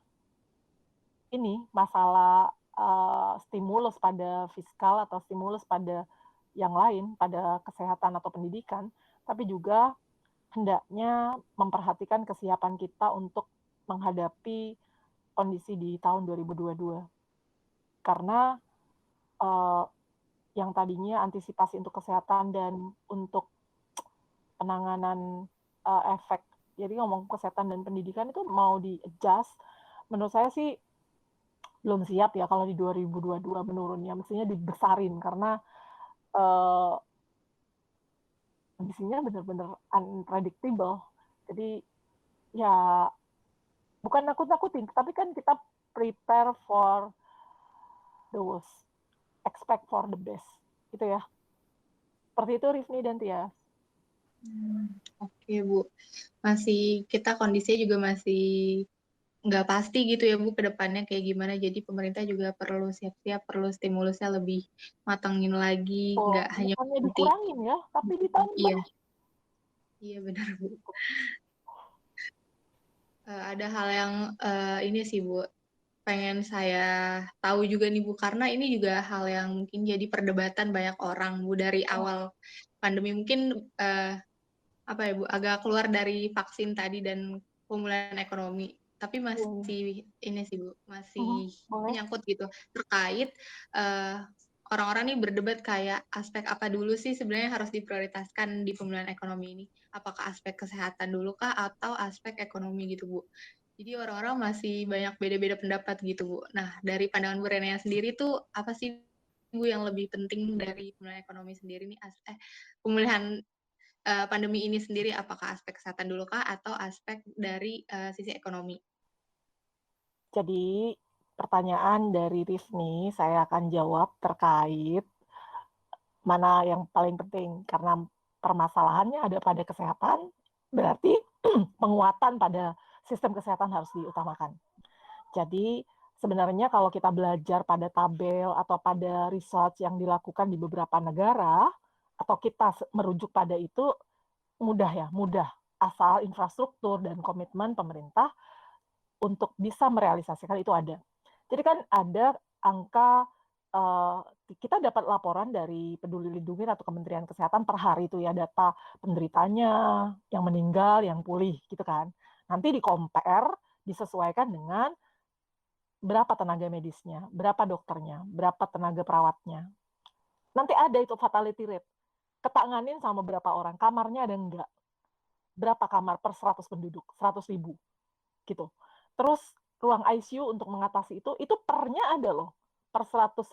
stimulus pada fiskal atau stimulus pada yang lain, pada kesehatan atau pendidikan, tapi juga hendaknya memperhatikan kesiapan kita untuk menghadapi kondisi di tahun 2022. Karena yang tadinya antisipasi untuk kesehatan dan untuk penanganan efek, jadi ngomong kesehatan dan pendidikan itu mau di-adjust, menurut saya sih belum siap ya kalau di 2022 menurunnya, mestinya dibesarin karena kondisinya benar-benar unpredictable. Jadi ya bukan nakut-nakutin, tapi kan kita prepare for the worst, expect for the best, gitu ya. Seperti itu Rifni dan Tia. Oke Bu, kita kondisinya juga masih nggak pasti gitu ya Bu ke depannya kayak gimana. Jadi pemerintah juga perlu siap-siap, perlu stimulusnya lebih matangin lagi, nggak hanya bukannya nanti. dikurangin ya, tapi ditambah. Iya benar Bu. Ada hal yang ini sih Bu, pengen saya tahu juga nih Bu, karena ini juga hal yang mungkin jadi perdebatan banyak orang Bu dari awal pandemi. Mungkin apa ya Bu, agak keluar dari vaksin tadi dan pemulihan ekonomi, tapi masih ini sih Bu, masih menyangkut gitu terkait orang-orang nih berdebat kayak aspek apa dulu sih sebenarnya harus diprioritaskan di pemulihan ekonomi ini, apakah aspek kesehatan dulu kah atau aspek ekonomi gitu Bu. Jadi orang-orang masih banyak beda-beda pendapat gitu Bu. Nah dari pandangan Bu Renea sendiri tuh apa sih Bu yang lebih penting dari pemulihan ekonomi sendiri nih, pemulihan pandemi ini sendiri, apakah aspek kesehatan dulu kah atau aspek dari sisi ekonomi? Jadi pertanyaan dari Rifni saya akan jawab terkait mana yang paling penting, karena permasalahannya ada pada kesehatan, berarti penguatan pada sistem kesehatan harus diutamakan. Jadi sebenarnya kalau kita belajar pada tabel atau pada research yang dilakukan di beberapa negara, atau kita merujuk pada itu, mudah, asal infrastruktur dan komitmen pemerintah untuk bisa merealisasikan itu ada. Jadi kan ada angka, kita dapat laporan dari Peduli Lindungi atau Kementerian Kesehatan per hari itu ya, data penderitanya, yang meninggal, yang pulih gitu kan. Nanti di-compare, disesuaikan dengan berapa tenaga medisnya, berapa dokternya, berapa tenaga perawatnya. Nanti ada itu fatality rate. Ketanganin sama berapa orang, kamarnya ada enggak, berapa kamar per 100 penduduk, 100.000 gitu. Terus ruang ICU untuk mengatasi itu pernya ada loh, per 100.000,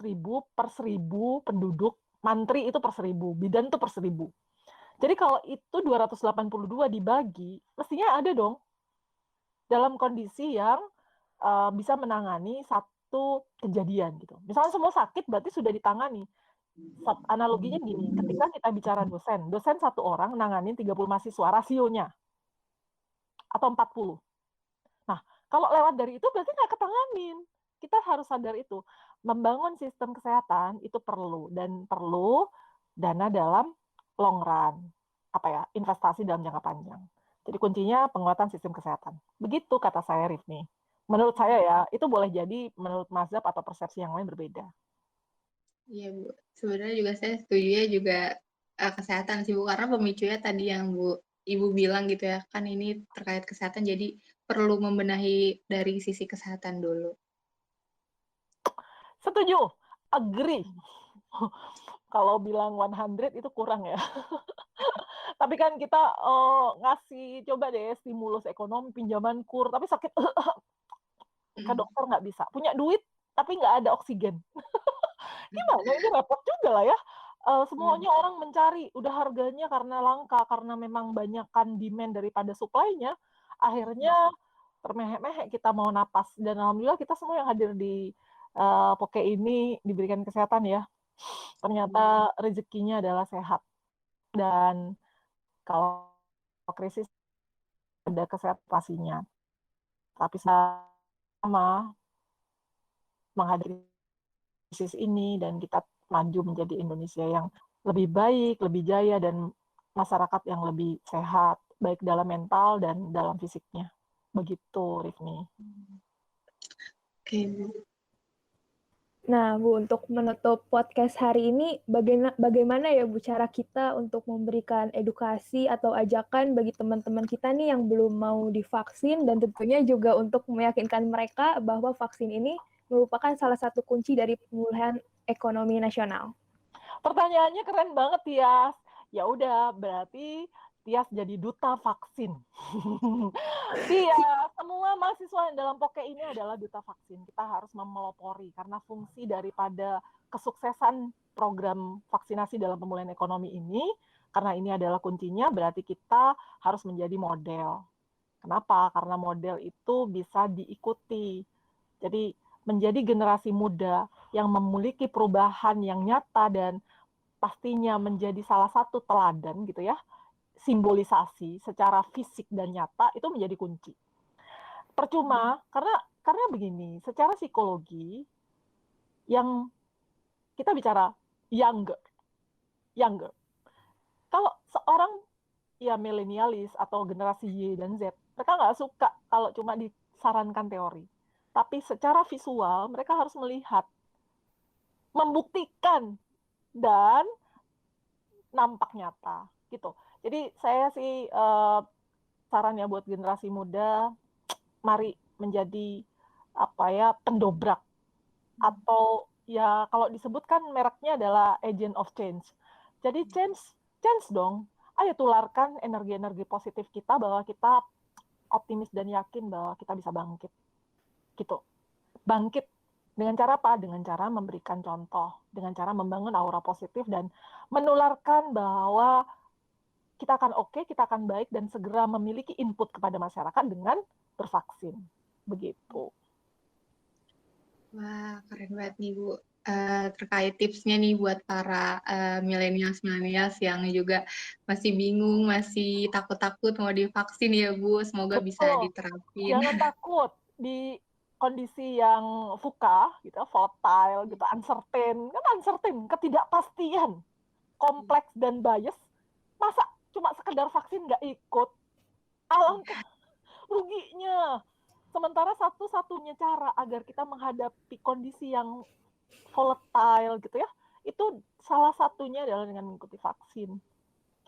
per 1.000 penduduk, mantri itu per 1.000, bidan itu per 1.000. Jadi kalau itu 282 dibagi, mestinya ada dong dalam kondisi yang bisa menangani satu kejadian gitu. Misalnya semua sakit berarti sudah ditangani. Analoginya gini, ketika kita bicara dosen satu orang nanganin 30 mahasiswa, rasionya, atau 40. Nah, kalau lewat dari itu berarti nggak ketanganin. Kita harus sadar itu. Membangun sistem kesehatan itu perlu, dan perlu dana dalam long run. Apa ya, investasi dalam jangka panjang. Jadi kuncinya penguatan sistem kesehatan. Begitu kata saya, Rifni. Menurut saya ya, itu boleh jadi menurut mazhab atau persepsi yang lain berbeda. Iya Bu, sebenarnya juga saya setuju ya juga kesehatan sih Bu, karena pemicunya tadi yang Ibu bilang gitu ya, kan ini terkait kesehatan jadi perlu membenahi dari sisi kesehatan dulu. Setuju, agree. Kalau bilang 100 itu kurang ya. Tapi kan kita ngasih, coba deh stimulus ekonomi, pinjaman kur, tapi sakit, ke dokter nggak bisa. Punya duit, tapi nggak ada oksigen. Gimana? Ini repot juga lah ya. Semuanya orang mencari, udah harganya karena langka, karena memang banyakkan demand daripada supply-nya, akhirnya termehek-mehek kita mau napas. Dan alhamdulillah kita semua yang hadir di Poke ini diberikan kesehatan ya. Ternyata rezekinya adalah sehat. Dan kalau krisis ada kesehatan pastinya. Tapi sama menghadapi krisis ini dan kita maju menjadi Indonesia yang lebih baik, lebih jaya, dan masyarakat yang lebih sehat, baik dalam mental dan dalam fisiknya. Begitu, Rifni. Oke, Bu. Nah, Bu, untuk menutup podcast hari ini, bagaimana ya Bu cara kita untuk memberikan edukasi atau ajakan bagi teman-teman kita nih yang belum mau divaksin dan tentunya juga untuk meyakinkan mereka bahwa vaksin ini merupakan salah satu kunci dari pemulihan ekonomi nasional. Pertanyaannya keren banget, Tias. Ya udah, berarti Tias jadi duta vaksin. Tias, semua mahasiswa yang dalam Poke ini adalah duta vaksin. Kita harus memelopori karena fungsi daripada kesuksesan program vaksinasi dalam pemulihan ekonomi ini, karena ini adalah kuncinya, berarti kita harus menjadi model. Kenapa? Karena model itu bisa diikuti. Jadi menjadi generasi muda yang memiliki perubahan yang nyata dan pastinya menjadi salah satu teladan gitu ya, simbolisasi secara fisik dan nyata itu menjadi kunci. Percuma karena begini, secara psikologi yang kita bicara younger, younger. Kalau seorang ya milenialis atau generasi Y dan Z, mereka nggak suka kalau cuma disarankan teori. Tapi secara visual mereka harus melihat, membuktikan dan nampak nyata gitu. Jadi saya sih saran ya buat generasi muda, mari menjadi apa ya pendobrak atau ya kalau disebutkan mereknya adalah agent of change. Jadi change dong. Ayo tularkan energi-energi positif kita bahwa kita optimis dan yakin bahwa kita bisa bangkit. Gitu. Bangkit dengan cara apa? Dengan cara memberikan contoh, dengan cara membangun aura positif dan menularkan bahwa kita akan oke, kita akan baik dan segera memiliki input kepada masyarakat dengan bervaksin. Begitu. Wah, keren banget nih Bu. Terkait tipsnya nih buat para milenials yang juga masih bingung, masih takut-takut mau divaksin ya Bu. Semoga bisa Betul. diterapin. Jangan takut di kondisi yang VUCA, gitu, volatile, gitu, uncertain, ketidakpastian, kompleks dan bias. Masa cuma sekedar vaksin nggak ikut? Alangkah ruginya. Sementara satu-satunya cara agar kita menghadapi kondisi yang volatile gitu ya, itu salah satunya adalah dengan mengikuti vaksin.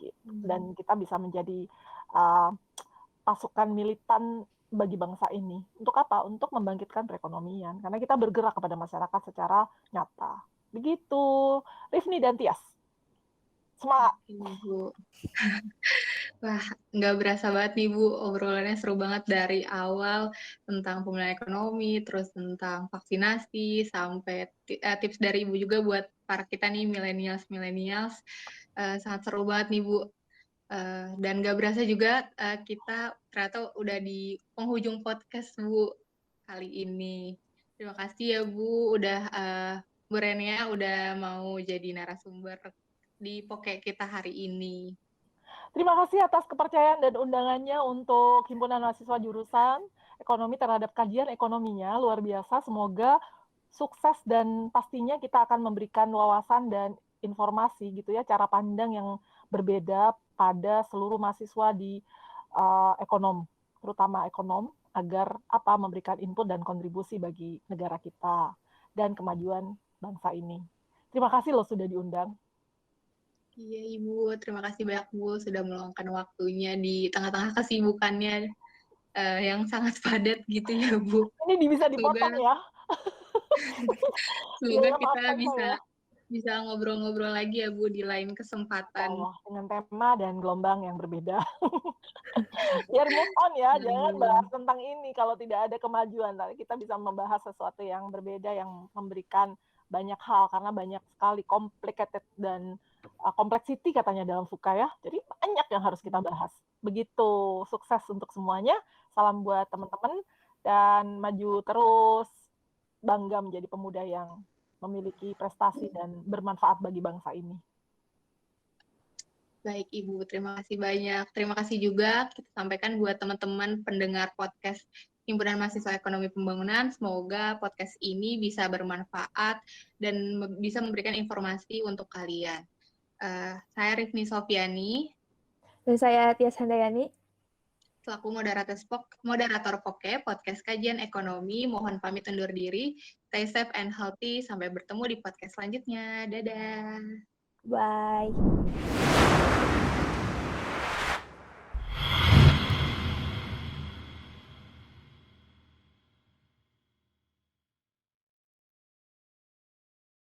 Gitu. Dan kita bisa menjadi pasukan militan bagi bangsa ini. Untuk apa? Untuk membangkitkan perekonomian. Karena kita bergerak kepada masyarakat secara nyata. Begitu. Rifni dan Tias. Semangat. Bu. Wah, nggak berasa banget nih Bu, obrolannya seru banget dari awal tentang pemulihan ekonomi, terus tentang vaksinasi, sampai tips dari Ibu juga buat para kita nih milenials. Sangat seru banget nih Bu. Dan nggak berasa juga kita ternyata udah di penghujung podcast Bu kali ini. Terima kasih ya Bu, udah Bu Renia udah mau jadi narasumber di Poke kita hari ini. Terima kasih atas kepercayaan dan undangannya untuk Himpunan Mahasiswa Jurusan Ekonomi terhadap kajian ekonominya. Luar biasa, semoga sukses dan pastinya kita akan memberikan wawasan dan informasi gitu ya, cara pandang yang berbeda pada seluruh mahasiswa di terutama ekonom, agar memberikan input dan kontribusi bagi negara kita dan kemajuan bangsa ini. Terima kasih loh sudah diundang. Iya Ibu, terima kasih banyak Bu sudah meluangkan waktunya di tengah-tengah kesibukannya yang sangat padat gitu ya Bu. Ini bisa Semoga dipotong ya. semoga Ya, kita maafkan saya. bisa ngobrol-ngobrol lagi ya Bu di lain kesempatan. Allah, dengan tema dan gelombang yang berbeda. Biar move on ya, jangan bahas tentang ini kalau tidak ada kemajuan. Tapi kita bisa membahas sesuatu yang berbeda, yang memberikan banyak hal, karena banyak sekali complicated dan complexity katanya dalam FUKA ya. Jadi banyak yang harus kita bahas. Begitu, sukses untuk semuanya. Salam buat teman-teman, dan maju terus, bangga menjadi pemuda yang memiliki prestasi dan bermanfaat bagi bangsa ini. Baik Ibu, terima kasih banyak. Terima kasih juga kita sampaikan buat teman-teman pendengar podcast Himpunan Mahasiswa Ekonomi Pembangunan. Semoga podcast ini bisa bermanfaat dan bisa memberikan informasi untuk kalian. Saya Rifni Sofiani. Dan saya Tias Handayani. selaku moderator Poke, podcast kajian ekonomi. Mohon pamit undur diri. Stay safe and healthy. Sampai bertemu di podcast selanjutnya. Dadah. Bye.